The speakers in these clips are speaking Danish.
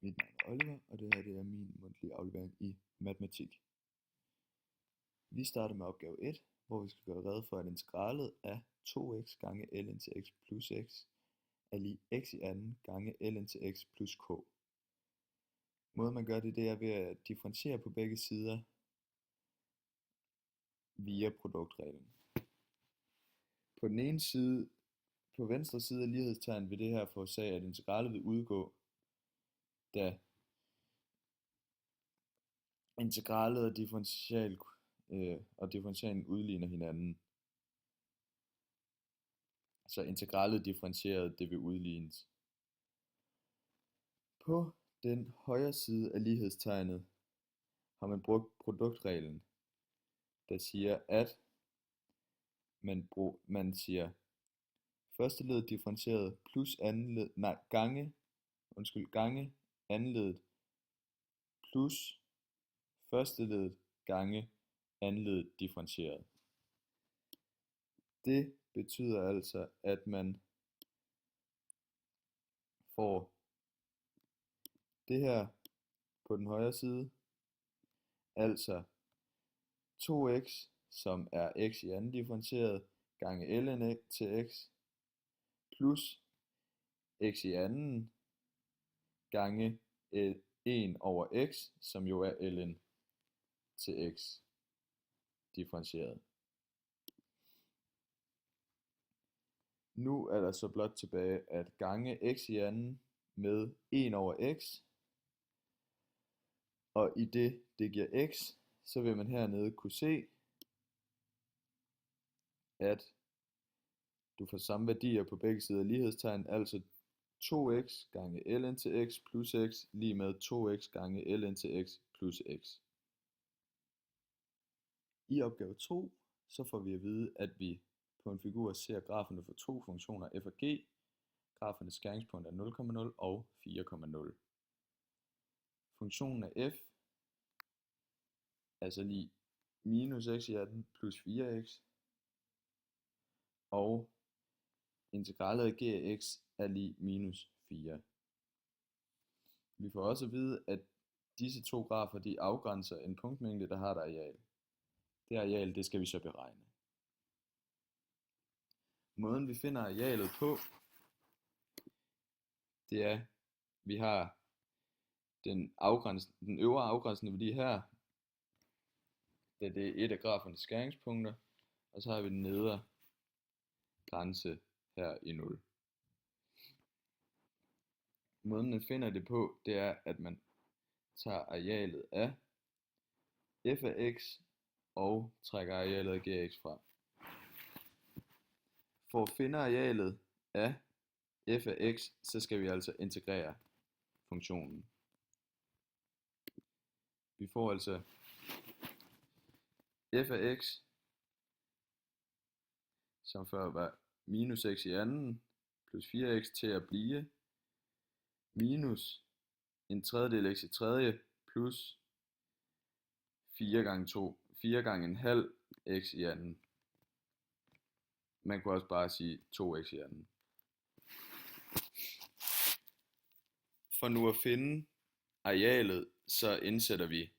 Mit navn er Oliver, og det her det er min mundtlige aflevering i matematik. Vi starter med opgave 1, hvor vi skal gøre rede for, at integralet af 2x gange l indtil x plus x er lig x i anden gange l indtil x plus k. Måden man gør det er ved at differentiere på begge sider via produktreglen. På den ene side, på venstre side af lighedstegn vil det her forårsage, at integralet vil udgå, da integralet og differentialen udligner hinanden. Så integralet differentieret, det vil udlignes. På den højre side af lighedstegnet har man brugt produktreglen, der siger, at man siger første led differentieret plus gange andenledet plus første led gange andenledet differentieret. Det betyder altså, at man får det her på den højre side, altså 2x, som er x i anden differentieret, gange ln til x, plus x i anden gange 1 over x, som jo er ln til x differentieret. Nu er der så blot tilbage at gange x i anden med 1 over x, og i det giver x, så vil man hernede kunne se, at du får samme værdier på begge sider af lighedstegn, altså 2x gange ln til x plus x lige med 2x gange ln til x plus x. I opgave 2, så får vi at vide, at vi på en figur ser graferne for to funktioner f og g. Grafernes skæringspunkt er 0,0 og 4,0. Funktionen af f er så lig minus x i anden plus 4x, og integralet af g af x er lig minus 4. Vi får også at vide, at disse to grafer de afgrænser en punktmængde, der har et areal. Det areal, det skal vi så beregne. Måden vi finder arealet på, det er, vi har den øvre afgrænsende værdi her, da det er et af grafernes skæringspunkter, og så har vi den nedre grænse her i 0. Måden man finder det på, det er, at man tager arealet af f af x og trækker arealet af g af x fra. For at finde arealet af f af x, så skal vi altså integrere funktionen. Vi får altså f af x, som før var minus x i anden, plus 4x til at blive minus en tredjedel x i tredje, plus 4 gange en halv x i anden. Man kunne også bare sige 2x i anden. For nu at finde arealet, så indsætter vi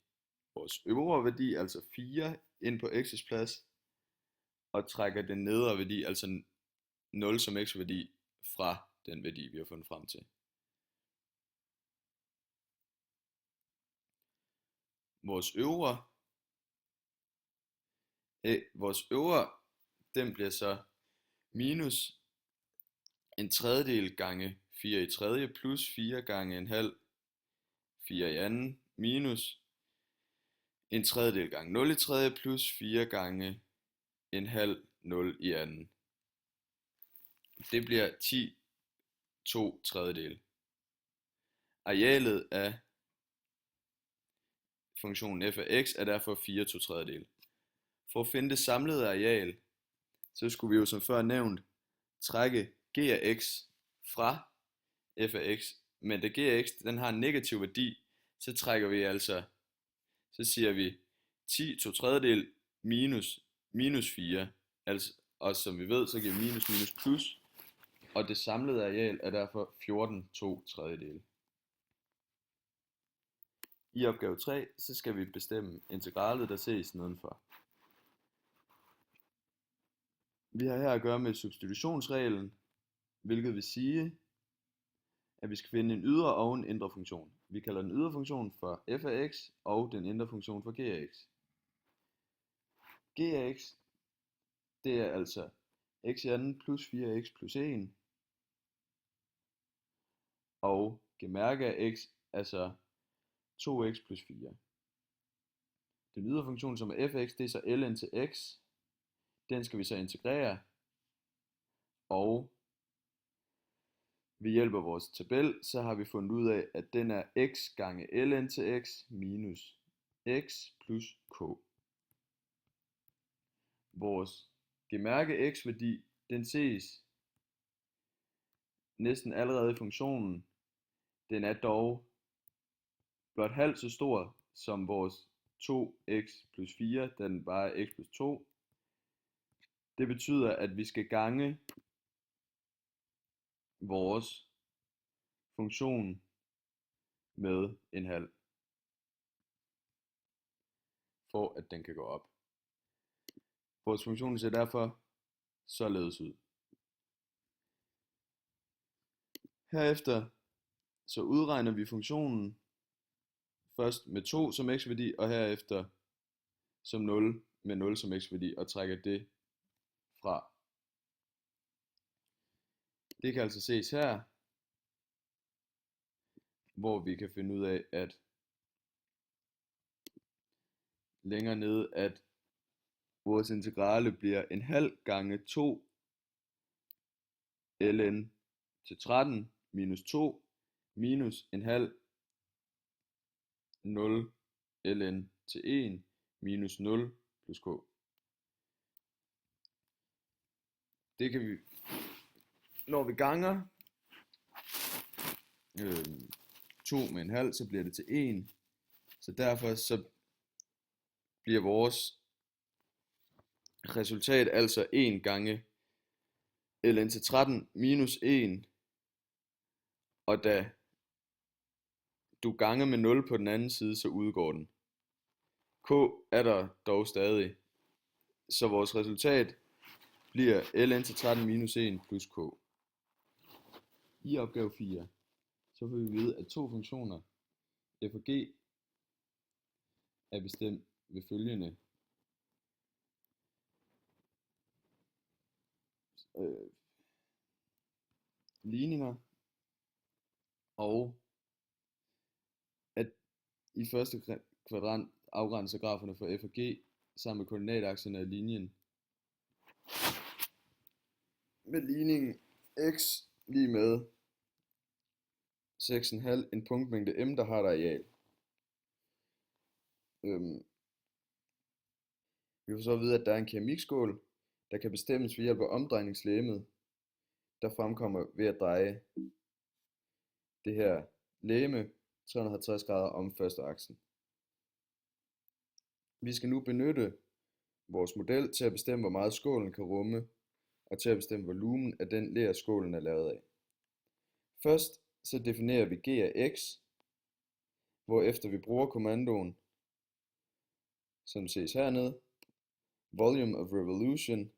vores øvre værdi, altså 4, ind på x's plads, og trækker den nedre værdi, altså 0 som x-værdi, fra den værdi, vi har fundet frem til. Vores øvre, den bliver så minus en tredjedel gange 4 i tredje, plus 4 gange en halv 4 i anden, minus en tredjedel gange 0 i tredje, plus 4 gange en halv 0 i anden. Det bliver 10 2 tredjedel. Arealet af funktionen f af x er derfor 4 2 tredjedel. For at finde det samlede areal, så skulle vi jo som før nævnt trække g af x fra f af x, men da g af x den har en negativ værdi, så så siger vi 10 2 tredjedel minus 4, altså, og som vi ved, så giver minus plus, og det samlede areal er derfor 14 2 tredjedel. I opgave 3, så skal vi bestemme integralet, der ses nedenfor. Vi har her at gøre med substitutionsreglen, hvilket vil sige, at vi skal finde en ydre og en indre funktion. Vi kalder den ydre funktion for f af x, og den indre funktion for g af x. G af x, det er altså x i anden plus 4x plus 1, og gemærke af x er så 2x plus 4. Den ydre funktion, som er f af x, det er så ln til x. Den skal vi så integrere, og ved hjælp af vores tabel, så har vi fundet ud af, at den er x gange ln til x minus x plus k. Vores gemærke x-værdi, den ses næsten allerede i funktionen. Den er dog blot halvt så stor som vores 2x plus 4, da den bare er x plus 2. Det betyder, at vi skal gange vores funktion med en halv, for at den kan gå op. Vores funktion ser derfor således ud. Herefter så udregner vi funktionen først med 2 som x-værdi, og herefter som 0 med 0 som x-værdi, og trækker det fra. Det kan altså ses her, hvor vi kan finde ud af, at længere nede, at vores integrale bliver en halv gange 2 ln til 13 minus 2 minus en halv 0 ln til 1 minus 0 plus k. Det kan vi, når vi ganger 2 med en halv, så bliver det til 1. Så derfor så bliver vores resultat altså 1 gange ln til 13 minus 1. Og da du ganger med 0 på den anden side, så udgår den. K er der dog stadig. Så vores resultat bliver ln til 13 minus 1 plus k. I opgave 4, så får vi vide, at to funktioner, f og g, er bestemt ved følgende ligninger, og at i første kvadrant afgrænser graferne for f og g sammen med koordinatakserne af linjen med ligningen x lige med 6,5 en punktmængde m, der har et areal. Vi får så at vide, at der er en keramikskål, der kan bestemmes ved hjælp af omdrejningslegemet, der fremkommer ved at dreje det her legeme 350 grader om første aksen. Vi skal nu benytte vores model til at bestemme, hvor meget skålen kan rumme, og til at bestemme volumen af den ler, skålen er lavet af. Først så definerer vi g af x, hvorefter vi bruger kommandoen, som ses hernede, volume of revolution,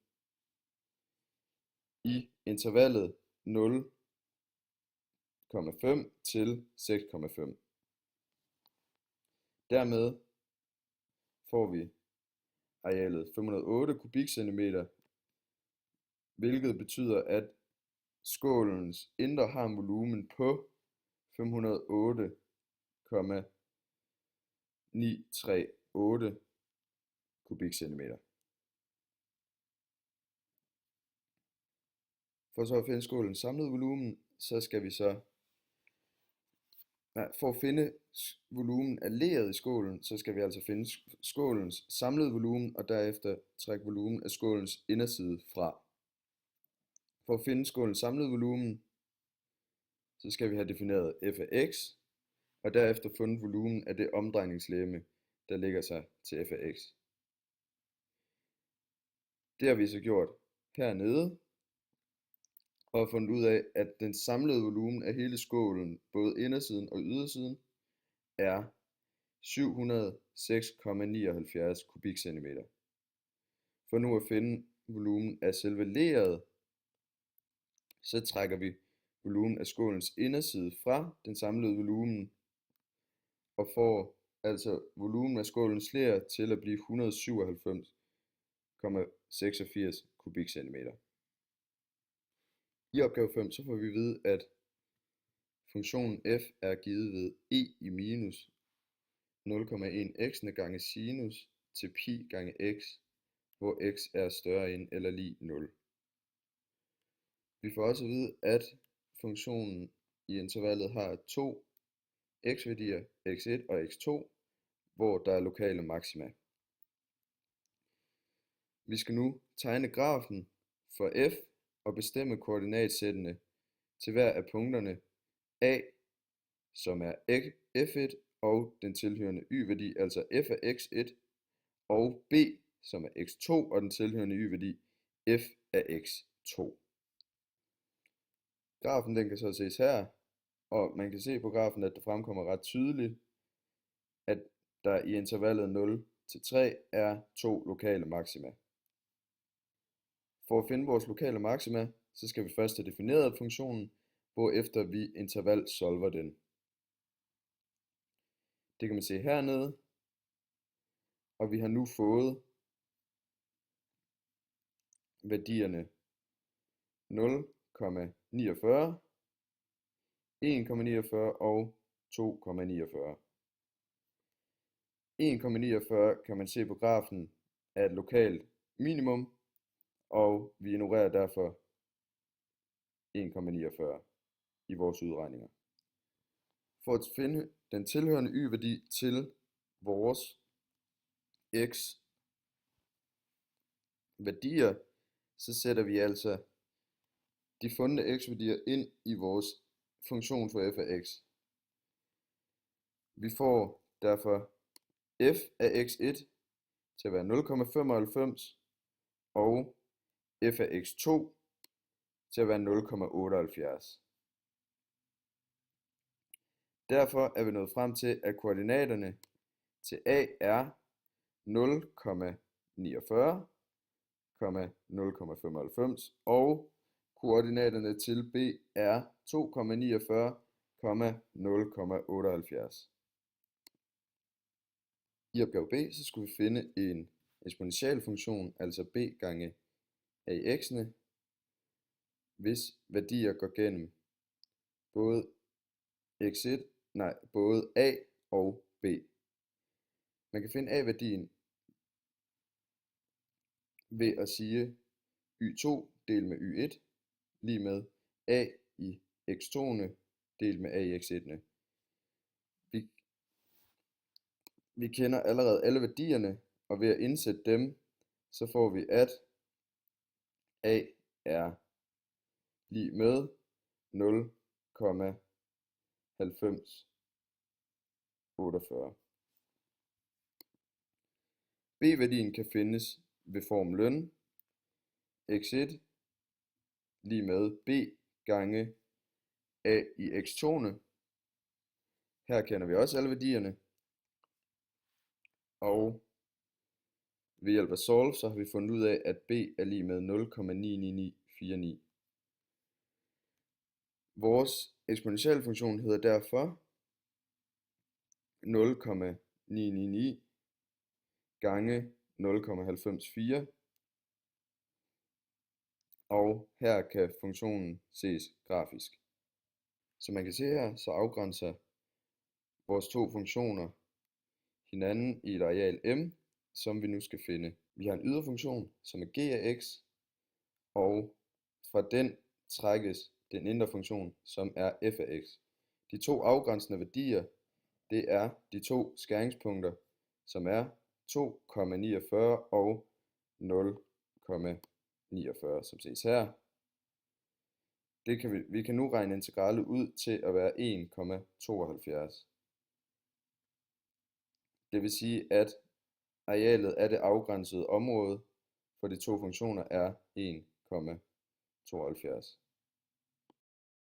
i intervallet 0,5 til 6,5. Dermed får vi arealet 508 kubikcentimeter, hvilket betyder, at skålens indre har en volumen på 508,938 kubikcentimeter. For så at finde skålens samlede volumen, så skal vi så for at finde volumen af leret i skålen, så skal vi altså finde skålens samlede volumen, og derefter trække volumen af skålens inderside fra. For at finde skålens samlede volumen, så skal vi have defineret f af x, og derefter fundet volumen af det omdrejningslegeme, der ligger sig til f af x. Det har vi så gjort hernede, og fundet ud af, at den samlede volumen af hele skålen, både indersiden og ydersiden, er 706,79 kubikcentimeter. For nu at finde volumen af selve leret, så trækker vi volumen af skålens inderside fra den samlede volumen, og får altså volumen af skålens ler til at blive 197,86 kubikcentimeter. I opgave 5 så får vi at vide, at funktionen f er givet ved e i minus 0,1 x gange sinus til pi gange x, hvor x er større end eller lig 0. Vi får også at vide, at funktionen i intervallet har to x-værdier, x1 og x2, hvor der er lokale maxima. Vi skal nu tegne grafen for f og bestemme koordinatsættene til hver af punkterne a, som er f1 og den tilhørende y-værdi, altså f af x1, og b, som er x2 og den tilhørende y-værdi, f af x2. Grafen den kan så ses her, og man kan se på grafen, at det fremkommer ret tydeligt, at der i intervallet 0 til 3 er to lokale maxima. For at finde vores lokale maxima, så skal vi først have defineret funktionen, hvorefter vi intervalsolver den. Det kan man se hernede, og vi har nu fået værdierne 0,49, 1,49 og 2,49. 1,49 kan man se på grafen er et lokalt minimum, og vi ignorerer derfor 1,49 i vores udregninger. For at finde den tilhørende y-værdi til vores x-værdier, så sætter vi altså de fundne x-værdier ind i vores funktion for f af x. Vi får derfor f af x1 til at være 0,95 og f af x2 til at være 0,78. Derfor er vi nået frem til, at koordinaterne til a er 0,49, 0,95 og koordinaterne til b er 2,49, 0,78. I opgave B så skulle vi finde en eksponentialfunktion, altså b gange a i x'ene, hvis værdier går gennem både både a og b. Man kan finde a-værdien ved at sige y2 delt med y1 lige med a i x2'ene delt med a i x1'ene. Vi kender allerede alle værdierne, og ved at indsætte dem, så får vi, at a er lig med 0,9048. B-værdien kan findes ved formlen x1 lige med b gange a i x2'ene. Her kender vi også alle værdierne. Og ved hjælp af solve, så har vi fundet ud af, at b er lig med 0,99949. Vores eksponentialfunktion hedder derfor 0,999 gange 0,994. Og her kan funktionen ses grafisk. Som man kan se her, så afgrænser vores to funktioner hinanden i et areal M, som vi nu skal finde. Vi har en yderfunktion, som er g af x, og fra den trækkes den indre funktion, som er f af x. De to afgrænsende værdier, det er de to skæringspunkter, som er 2,49 og 0,49, som ses her. Vi kan nu regne integralet ud til at være 1,72. Det vil sige, at arealet af det afgrænsede område for de to funktioner er 1,72.